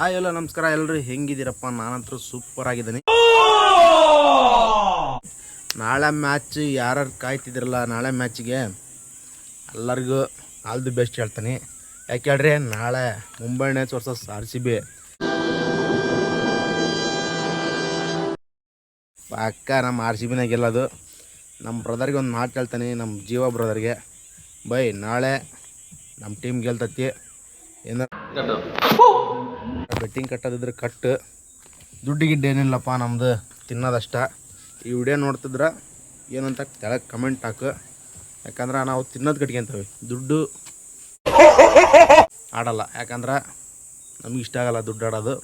ಎಲ್ಲ ನಮಸ್ಕಾರ ಎಲ್ಲರೂ ಹೆಂಗಿದ್ದೀರಪ್ಪ? ನಾನಂತೂ ಸೂಪರ್ ಆಗಿದ್ದೀನಿ. ನಾಳೆ ಮ್ಯಾಚ್ ಯಾರು ಕಾಯ್ತಿದ್ರಲ್ಲ, ನಾಳೆ ಮ್ಯಾಚಿಗೆ ಎಲ್ಲರಿಗೂ ಆಲ್ ದಿ ಬೆಸ್ಟ್ ಹೇಳ್ತೀನಿ. ಯಾಕೆ ಹೇಳ್ರಿ, ನಾಳೆ ಮುಂಬೈ ಇಂಡಿಯನ್ಸ್ ವರ್ಸಸ್ RCB. ಪಕ್ಕ ನಮ್ಮ RCBನ ಗೆಲ್ಲೋದು. ನಮ್ಮ ಬ್ರದರ್ಗೆ ಒಂದು ಮಾತು ಹೇಳ್ತೀನಿ, ನಮ್ಮ ಜೀವ ಬ್ರದರ್ಗೆ, ಬೈ ನಾಳೆ ನಮ್ಮ ಟೀಮ್ ಗೆಲ್ತತಿ. ಏನಾರು ಬೆಟ್ಟಿಂಗ್ ಕಟ್ಟೋದಿದ್ರೆ ಕಟ್ಟು, ದುಡ್ಡು ಗಿಡ್ಡು ಏನಿಲ್ಲಪ್ಪ, ನಮ್ಮದು ತಿನ್ನೋದಷ್ಟ. ಈ ವಿಡಿಯೋ ನೋಡ್ತಿದ್ರೆ ಏನಂತ ಕೆಳಗೆ ಕಮೆಂಟ್ ಹಾಕು. ಯಾಕಂದ್ರೆ ನಾವು ತಿನ್ನೋದು ಕಟ್ಕೊಂತೀವಿ, ದುಡ್ಡು ಆಡಲ್ಲ. ಯಾಕಂದ್ರೆ ನಮ್ಗೆ ಇಷ್ಟ ಆಗಲ್ಲ ದುಡ್ಡು ಆಡೋದು,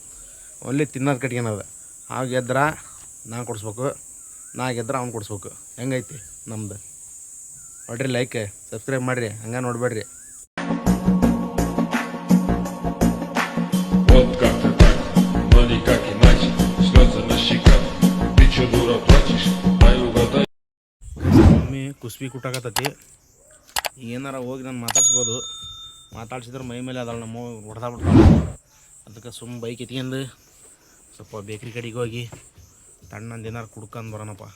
ಓನ್ಲಿ ತಿನ್ನೋದು ಕಟ್ಕೊಳೋದು. ಆ ಗೆದ್ರೆ ನಾ ಕೊಡಿಸ್ಬೇಕು, ನಾ ಗೆದ್ರೆ ಅವ್ನು ಕೊಡಿಸ್ಬೇಕು. ಹೆಂಗೈತಿ ನಮ್ದು? ನೋಡ್ರಿ, ಲೈಕ್ ಸಬ್ಸ್ಕ್ರೈಬ್ ಮಾಡಿರಿ, ಹಂಗೆ ನೋಡಬೇಡ್ರಿ. Вот как ты так, но никак иначе. Слезы на щеках, ты чё, дура, плачешь? Дай угадай. ಮಮ್ಮಿ ಕುಸ್ಬಿ ಕುಟ್ಟಾಕತ್ತತಿ. ಏನಾರ ಹೋಗಿ ನಾನು ಮಾತಾಡ್ಸ್ಬೋದು, ಮಾತಾಡ್ಸಿದ್ರೆ ಮೈ ಮೇಲೆ ಅದಲ್ಲ ನಮ್ಮ ಹೊಡೆದ ಬಿಡ್ತಾಳೆ. ಅದಕ್ಕೆ ಸುಮ್ಮ ಬೈಕ್ ಎತ್ಕೊಂಡು ಸ್ವಲ್ಪ ಬೇಕ್ರಿ ಕಡೆಗೆ ಹೋಗಿ ತಣ್ಣಂದು ಏನಾರು ಕುಡ್ಕೊಂಡು ಬರೋಣಪ್ಪ.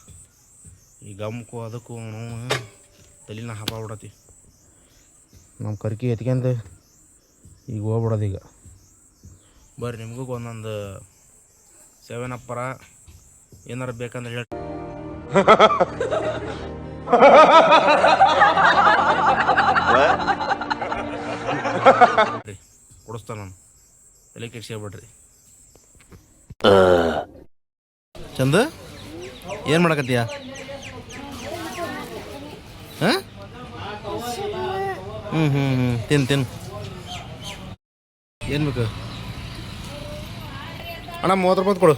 ಈ ಗಮ್ಕು ಅದಕ್ಕೂ ನಾವು ತಲೆನ ಹಬ್ಬ ಬಿಡತಿ. ನಮ್ಮ ಕರ್ಕಿ ಎತ್ಕೊಂಡು ಈಗ ಹೋಗ್ಬಿಡೋದು. ಈಗ ಬರ್ರಿ, ನಿಮಗೂ ಒಂದೊಂದು 7 ಅಪ್ಪರ ಏನಾರು ಬೇಕಂದ್ರೆ ಹೇಳಿ ಕೊಡಿಸ್ತಾನ. ನಾನು ತಲೆ ಕೆಡ್ಸ್ಕೊಬೇಡ್ರಿ. ಚಂದ ಏನು ಮಾಡಕತ್ತೀಯ? ಹಾಂ, ತಿನ್ನು. ಏನು ಬೇಕು ಅಣ್ಣ? 30 ರೂಪಾಯಿ ಕೊಡು.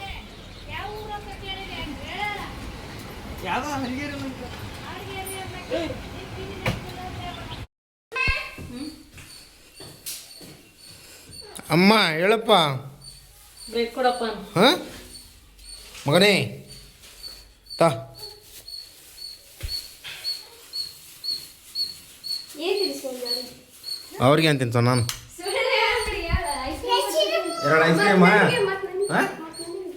ಅಮ್ಮ ಹೇಳಪ್ಪ. ಹಾಂ ಮಗನೇ, ತಾ ಅವ್ರಿಗೆ ಅಂತೀನಿ ಸರ್ ನಾನು. 2 ಐಸ್ ಕ್ರೀಮ್ ಹಾಂ,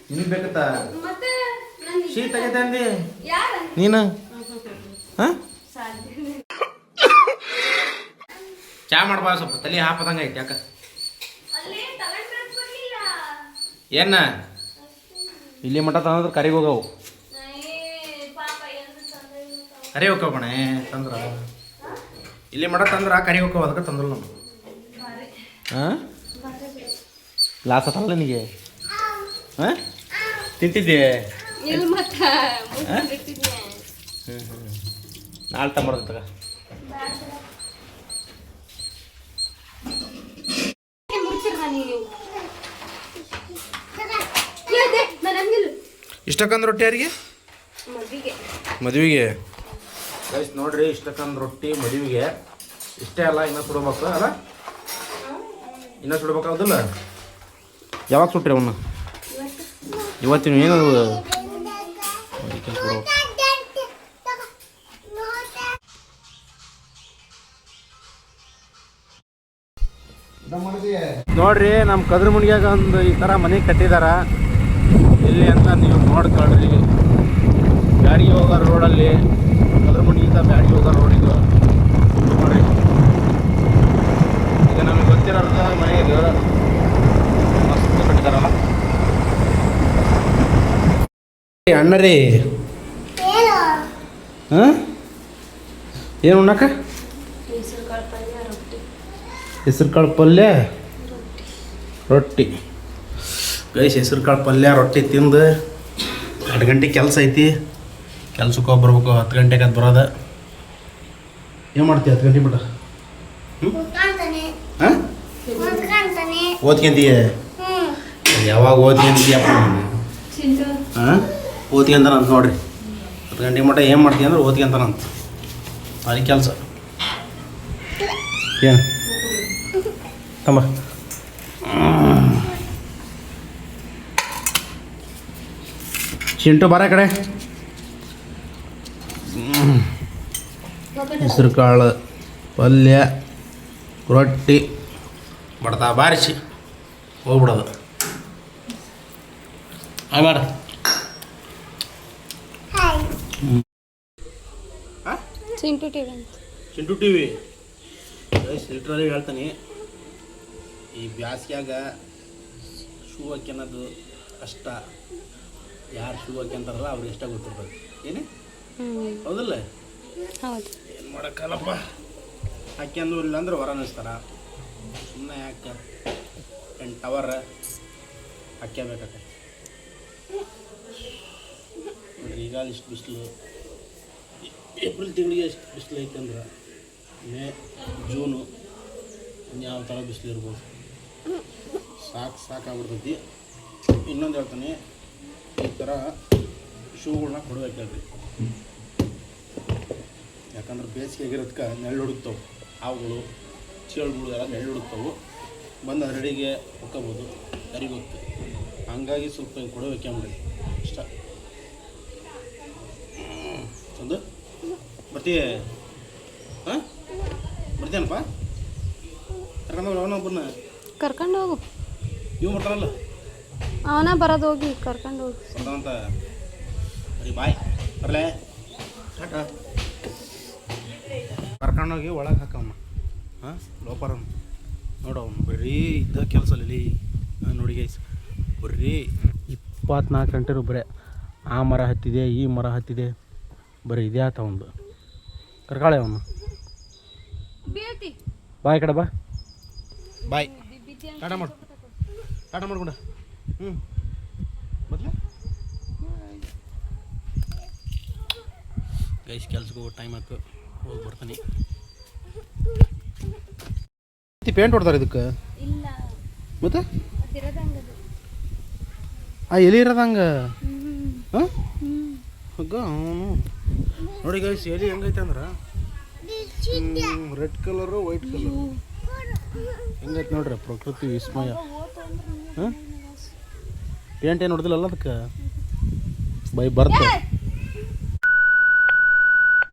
ನಿನಗೆ ಬೇಕತ್ತಾ? ಶೀತ ಆಗೈತೆ ಅಂದಿ ನೀನು. ಹಾಂ, ಚಾ ಮಾಡ್ಬಾ, ಸ್ವಲ್ಪ ತಲೆ ಹಾಪದಂಗೆ ಐತೆ. ಯಾಕೆ ಏನ ಇಲ್ಲಿ ಮಠ ತಂದ್ರೆ ಕರಿಗೆ ಹೋಗವು, ಕರಿ ಹೋಗವ ಕಣೆ ತಂದ್ರ. ಇಲ್ಲಿ ಮಠ ತಂದ್ರೆ ಕರಿ ಹೋಗವ, ಅದಕ್ಕೆ ತಂದ್ರಲ್ಲ ನಾವು. ಹಾಂ, ಲಾಸ್ ಆತಲ್ಲ ನಿನಗೆ? ಹಾಂ, ತಿಂತಿದ್ದೆ? ನಾಳೆ ತಗೊಂಬರ್ದು ತಗ. ಇಷ್ಟಕ್ಕಂದು ರೊಟ್ಟಿ ಯಾರಿಗೆ? ಮದುವೆಗೆ. ಗೈಸ್ ನೋಡ್ರಿ, ಇಷ್ಟಕ್ಕಂದು ರೊಟ್ಟಿ ಮದುವೆಗೆ. ಇಷ್ಟೇ ಅಲ್ಲ, ಇನ್ನೂ ಸುಡಬೇಕು ಅಲ್ಲ, ಇನ್ನೂ ಸುಡ್ಬೇಕಾಗೋದಿಲ್ಲ. ಯಾವಾಗ ಸುಟ್ರಿ ಅವನ್ನ? ಇವತ್ತಿನ ಏನದು ನೋಡ್ರಿ, ನಮ್ಮ ಕದ್ರ ಮುಣಿಯಾಗ ಒಂದು ಈ ಥರ ಮನೆ ಕಟ್ಟಿದಾರ. ಎಲ್ಲಿ ಅಂತ ನೀವು ನೋಡ್ಕೊಳ್ರಿ. ಬ್ಯಾಡಿಗೆ ಹೋಗೋ ರೋಡಲ್ಲಿ, ಕದ್ರ ಮುಣಿಯಿಂದ ಬ್ಯಾಡಿಗೆ ಹೋಗೋ ರೋಡಿದು ನೋಡ್ರಿ. ಈಗ ನಮಗೆ ಗೊತ್ತಿರೋದು ಮನೆ ಇದು ಮಸ್ತ್ ಕಟ್ಟಿದಾರಲ್ಲ. ಅಣ್ಣರಿ ಹಾಂ, ಏನು ಉಣ್ಣಕ್ಕ? ಹೆಸರು ಕಾಳು ಪಲ್ಯ ರೊಟ್ಟಿ. ಗೈಸ್, ಹೆಸರು ಕಾಳು ಪಲ್ಯ ರೊಟ್ಟಿ ತಿಂದು 2 ಗಂಟೆ ಕೆಲಸ ಐತಿ. ಕೆಲ್ಸಕ್ಕೆ ಹೋಗಿ ಬರ್ಬೇಕು. 10 ಗಂಟೆಗೆ ಅದು ಬರೋದು. ಏನು ಮಾಡ್ತೀಯ 10 ಗಂಟೆ ಬಿಟ್ಟು? ಹಾಂ, ಓದ್ಕೊಂತೀಯ? ಯಾವಾಗ ಓದ್ಕೊಂತೀಯಪ್ಪ? ಹಾಂ, ಓದ್ಕೊಂತಾನಂತ ನೋಡ್ರಿ. 10 ಗಂಟೆ ಮಟ್ಟ ಏನು ಮಾಡ್ತೀಯ ಅಂದ್ರೆ ಓದ್ಕೊಂತಾನಂತ. ಭಾರಿ ಕೆಲಸ. ಏನು ತಮ್ಮ? ಚಿಂಟು ಬರ ಕಡೆ. ಹೆಸರು ಕಾಳು ಪಲ್ಯ ರೊಟ್ಟಿ ಬಡ್ತಾ ಬಾರಿಸಿ ಹೋಗ್ಬಿಡೋದು. ಹಾಯ್ ಮಾಡ ಚಿಂಟು ಟಿವಿ ಅಂತ. ಚಿಂಟು ಟಿ ವಿ ಲಿಟ್ರಲಿ ಹೇಳ್ತಾನೆ, ಈ ಬ್ಯಾಸ್ಗ್ಯಾಗ ಶೂ ಹಾಕ್ಯನದು ಕಷ್ಟ. ಯಾರು ಶೂ ಹಾಕ್ಯಂತಾರಲ್ಲ ಅವ್ರಿಗೆ ಎಷ್ಟ ಗೊತ್ತಿರ್ತದೆ. ಏನೇ ಹೌದಲ್ಲ? ಹೌದು. ಏನು ಮಾಡೋಕ್ಕಲ್ಲಪ್ಪ. ಹಾಕ್ಯಂದು ಇಲ್ಲ ಅಂದ್ರೆ ಹೊರ ಅನ್ನಿಸ್ತಾರ. ಸುಮ್ಮನೆ ಯಾಕೆ 8 ಅವರ್ ಹಾಕ್ಯಬೇಕಾಗತ್ತೆ ನೋಡ್ರಿ. ಈಗ ಇಷ್ಟು ಬಿಸಿಲು, ಏಪ್ರಿಲ್ ತಿಂಗಳಿಗೆ ಎಷ್ಟು ಬಿಸಿಲು ಐತೆ ಅಂದ್ರೆ ಮೇ ಜೂನು ಯಾವ ಥರ ಬಿಸಿಲು ಇರ್ಬೋದು. ಸಾಕಾಗ್ಬಿಡ್ತೈತಿ. ಇನ್ನೊಂದು ಹೇಳ್ತಾನೆ, ಈ ಥರ ಶೂಗಳನ್ನ ಕೊಡ್ಬೇಕಾಗ್ರಿ. ಯಾಕಂದ್ರೆ ಬೇಸಿಗೆಗಿರೋದಕ್ಕೆ ನೆರಳು ಹುಡುಕ್ತಾವೆ, ಹಾವುಗಳು ಚೇಳುಗಳು ಎಲ್ಲ ನೆರಳು ಹುಡುಕ್ತಾವೆ, ಬಂದು ಅದರಡಿಗೆ ಹೊಕ್ಕೋಬೋದು, ಯಾರಿಗೊತ್ತು. ಹಂಗಾಗಿ ಸ್ವಲ್ಪ ಹಿಂಗೆ ಕೊಡಬೇಕಂಬಿಡಿ ಇಷ್ಟ. ಒಂದು ಬರ್ತೀಯ? ಹಾಂ ಬರ್ತೀನಪ್ಪ. ಕರ್ಕೊಂಡು ಅವನೊಬ್ಬರನ್ನ ಕರ್ಕೊಂಡು ಹೋಗು. ನೀವು ಬರ್ತಾರಲ್ಲ ಅವನ ಬರೋದು, ಹೋಗಿ ಕರ್ಕೊಂಡು ಹೋಗು. ಬರ್ತಾವಂತ. ಬರೀ ಬಾಯ್ ಬರಲೇ ಟಾಟಾ. ಕರ್ಕೊಂಡೋಗಿ ಒಳಗೆ ಹಾಕವನ್ನ. ಹಾಂ ಲೋಪರನ್ ನೋಡು, ಅವನು ಬರೀ ಇದ್ದ ಕೆಲಸ ಅಲ್ಲಿ ನೋಡಿ ಗೈಸ್. ಬರೀ 24 ಗಂಟೆನೂ ಬರೀ ಆ ಮರ ಹತ್ತಿದೆ, ಈ ಮರ ಹತ್ತಿದೆ, ಬರೀ ಇದೇ ಆತ ಒಂದು. ಕರ್ಕಾಳೆ ಅವನು. ಬಾಯ್ ಕಡೆ ಬಾ. ಬಾಯ್ ಟಾಟಾ ಮಾಡು. ಟಾಟಾ ಮಾಡ್ಕೊಂಡ. ಬದಲ ಗೈಸ್, ಕೆಲ್ಸಕ್ಕೆ ಹೋಗೋ ಟೈಮ್ ಆಯ್ತು, ಹೋಗಿ ಬರ್ತಾನೆ. ಪೇಂಟ್ ಹೊಡ್ತಾರೆ ಇದಕ್ಕೆ ಇಲ್ಲ ಮತ್ತೆ ಎಲ್ಲಿ ಇರೋದಂಗ. ಹಾಂ ಹಗ್ಗ ಅವನು ನೋಡಿ ಗೈಸ್, ಎಲಿ ಹೆಂಗೈತೆ ಅಂದ್ರೆ ರೆಡ್ ಕಲರು ವೈಟ್ ಕಲರು ಹೆಂಗೈತೆ ನೋಡ್ರಿ. ಪ್ರಕೃತಿ ವಿಸ್ಮಯ. ಹಾಂ ಪೇಂಟ್ ಏನು ಹೊಡೆದಿಲ್ಲಲ್ಲ ಅದಕ್ಕೆ ಬೈ ಬರುತ್ತೆ.